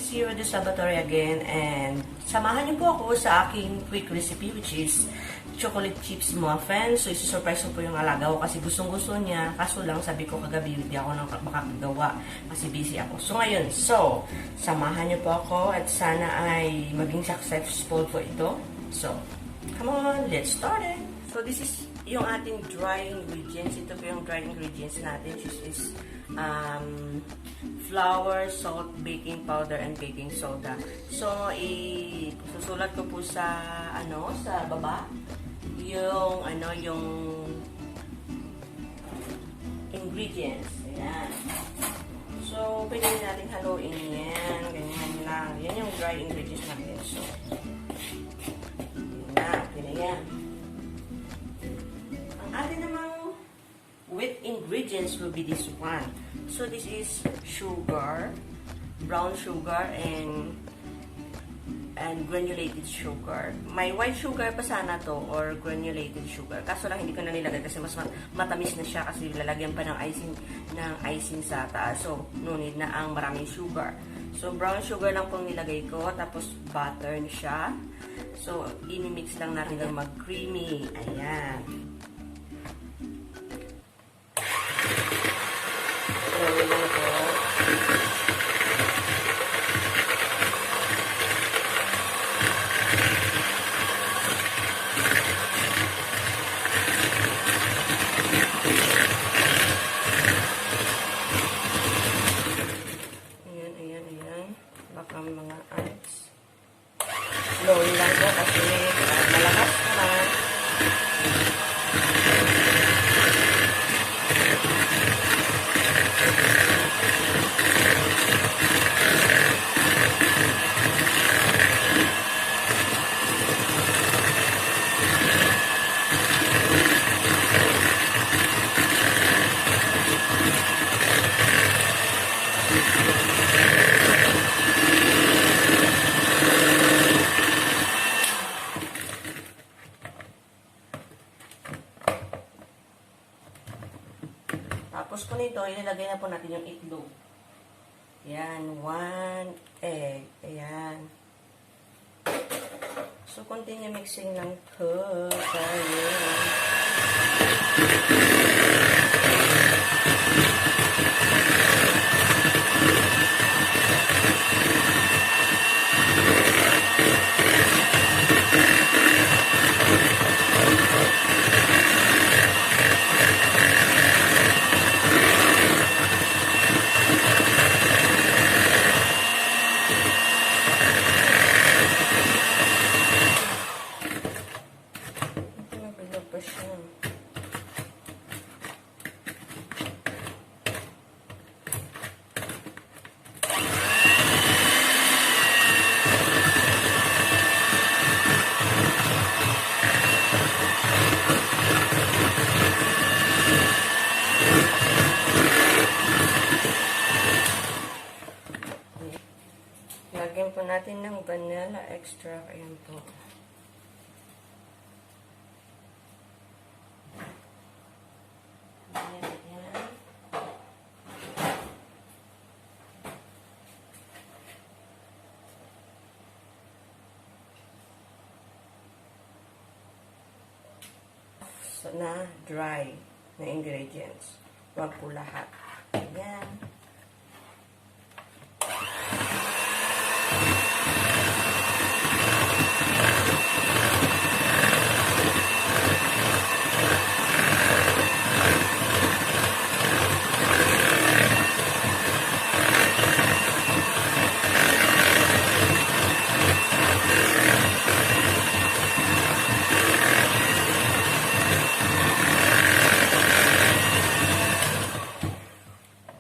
Zero de Salvatore again, and samahan niyo po ako sa aking quick recipe, which is chocolate chips muffin. So, isi-surprise ko po yung alaga ko kasi gustong-gusto niya. Kaso lang, sabi ko kagabi, hindi ako makakagawa kasi busy ako. So, ngayon, samahan niyo po ako at sana ay maging successful po ito. So, come on, let's start it! So, this is yung ating dry ingredients. Ito po yung dry ingredients natin, which is flour, salt, baking powder, and baking soda. So, susulat ko po sa, sa baba, yung ingredients. Ayan. So, pwede natin haluin yan. Ganyan lang. Yan yung dry ingredients natin. So, yan. Ang atin namang wet ingredients will be this one. So, this is sugar, brown sugar, and granulated sugar. May white sugar pa sana to, or granulated sugar. Kaso lang hindi ko na nilagay kasi mas matamis na siya kasi lalagyan pa ng icing sa taas. So, no need na ang maraming sugar. So, brown sugar lang pong nilagay ko. Tapos, butter siya. So, inimix lang natin ng mag-creamy. Ayan. Gawin lang ito. Ayan. Baka mga ants. Slowly lang po kasi malakas naman. Tapos po nito, ilalagay na po natin yung itlog. Ayan, 1 egg. Ayan. So, continue mixing lang po tayo. Lagyan po natin ng vanilla extract. Ayan po. Ayan. So, na dry na ingredients. Huwag po lahat. Ayan.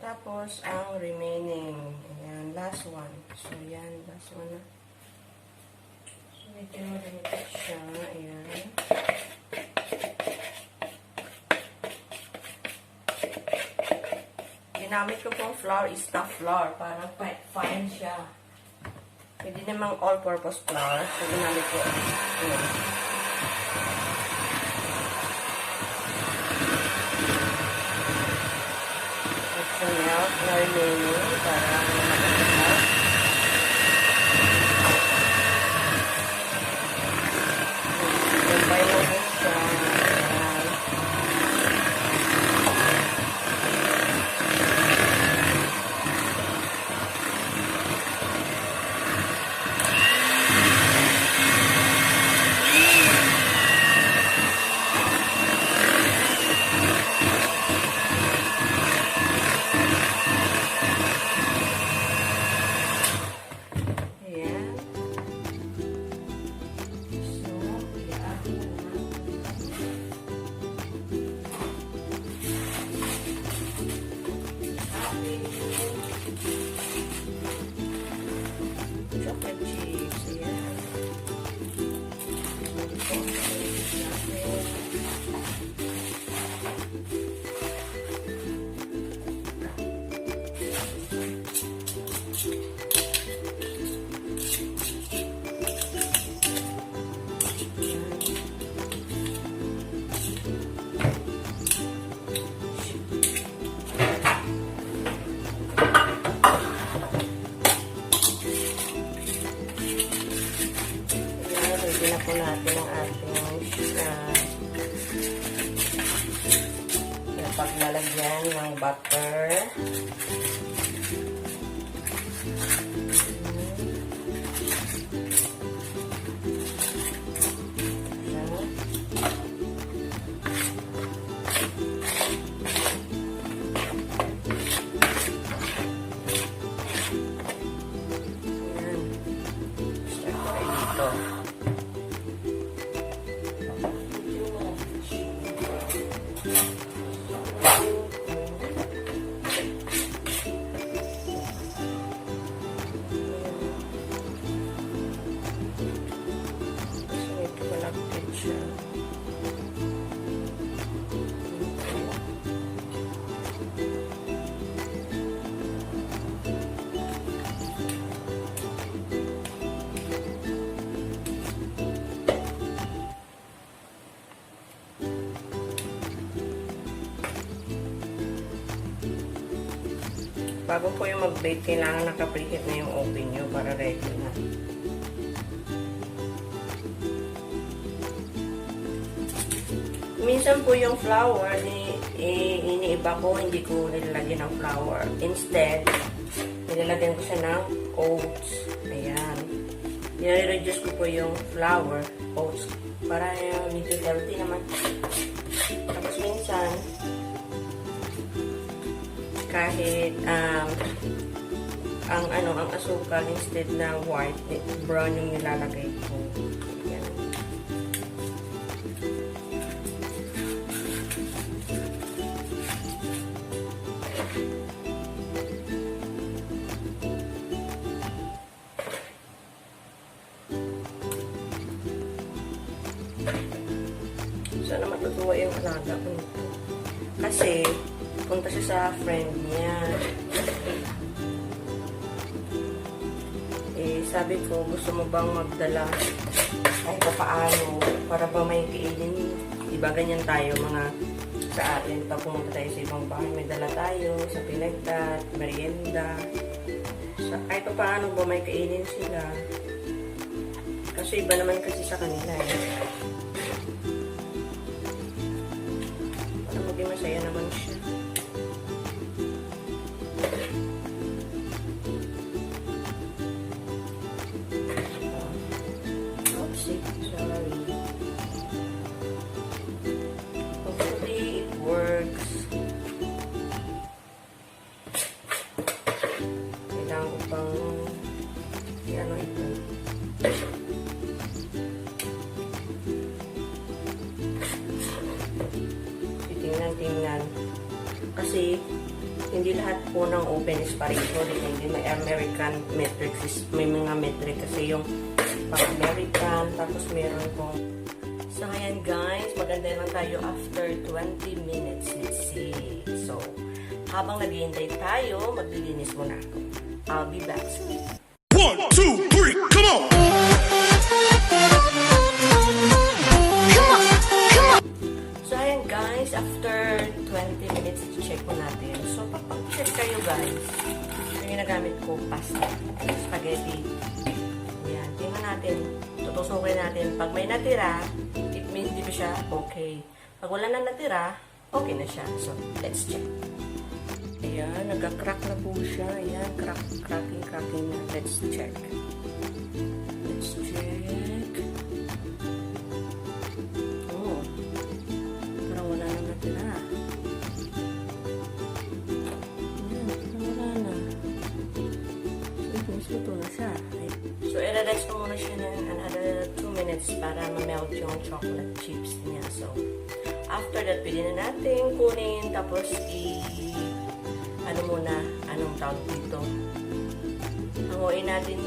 Tapos, ang remaining. Ayan, last one. So, yan, last one na. So, medyo malimited siya. Ayan. Ginamit ko pong flour is stuffed flour. Parang fine siya. Pwede namang all-purpose flour. So, ginamit ko. Ayan. At sa milk na remaining para makakasal. po natin ang ating paglalagyan ng butter. Bago po yung mag-bake, kailangan naka-preheat na yung oven nyo para ready na. Minsan po yung flour, iniiba ko, hindi ko nilalagyan ng flour. Instead, nilalagyan ko siya ng oats. Ayan. Nire-reduce ko po yung flour, oats, para medyo healthy naman. Tapos minsan, kahit ang asukal instead na white, brown yung nilalagay ko. Yan. Sana matutuwa yung alaga ko nito. Kasi punta siya sa friend niya. Sabi ko, gusto mo bang magdala kahit paano para ba may kainin? Diba ganyan tayo mga sa atin. Pag pumunta tayo sa ibang bahay, may dala tayo sa pinagdat, merienda. Kahit paano ba may kainin sila? Kasi iba naman kasi sa kanila para maging masaya naman siya. Tingnan. Kasi, hindi lahat po ng oven is pareho. Hindi may American metric. May mga metric kasi yung pang-American. Tapos meron pong... So, ayan guys. Maganda lang tayo after 20 minutes. Let's see. So, habang naghihintay tayo, maglilinis muna ako. I'll be back soon. 1, 2, 3, come on! Guys, after 20 minutes, check po natin. So, pag-check kayo guys, yung ginagamit ko, pasta, spaghetti. Yan, tingnan natin. Tutusukin natin. Pag may natira, it means di ba siya okay. Pag wala na natira, okay na siya. So, let's check. Ayan, nagka-crack na po siya. Ayan, cracking na. Let's check. Let's check. Luto na siya. So, i-relax ko muna siya ng another 2 minutes para ma-melt yung chocolate chips niya. So, after that, pwede na natin kunin. Tapos, anong tawag dito? Hanguin natin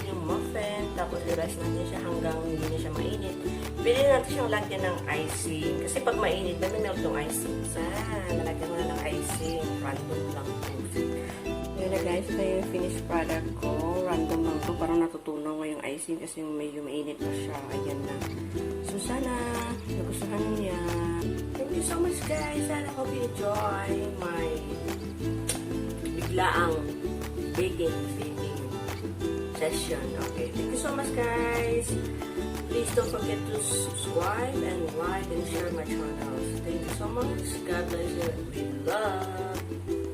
yung muffin. Tapos, i-rest natin siya hanggang hindi na siya mainit. Pwede natin siyang lagyan ng icing. Kasi pag mainit, melt yung icing. Nalagyan mo na ng icing. Random lang po. Yun na guys, ito yung finished product ko. Random lang to. Parang natutunaw ngayong icing kasi medyo mainit pa siya. Ayan na. So sana nagustuhan niya. Thank you so much guys. Sana hope you enjoy my biglaang baking. session. Okay, thank you so much, guys. Please don't forget to subscribe and like and share my channel. Thank you so much. God bless you. We love.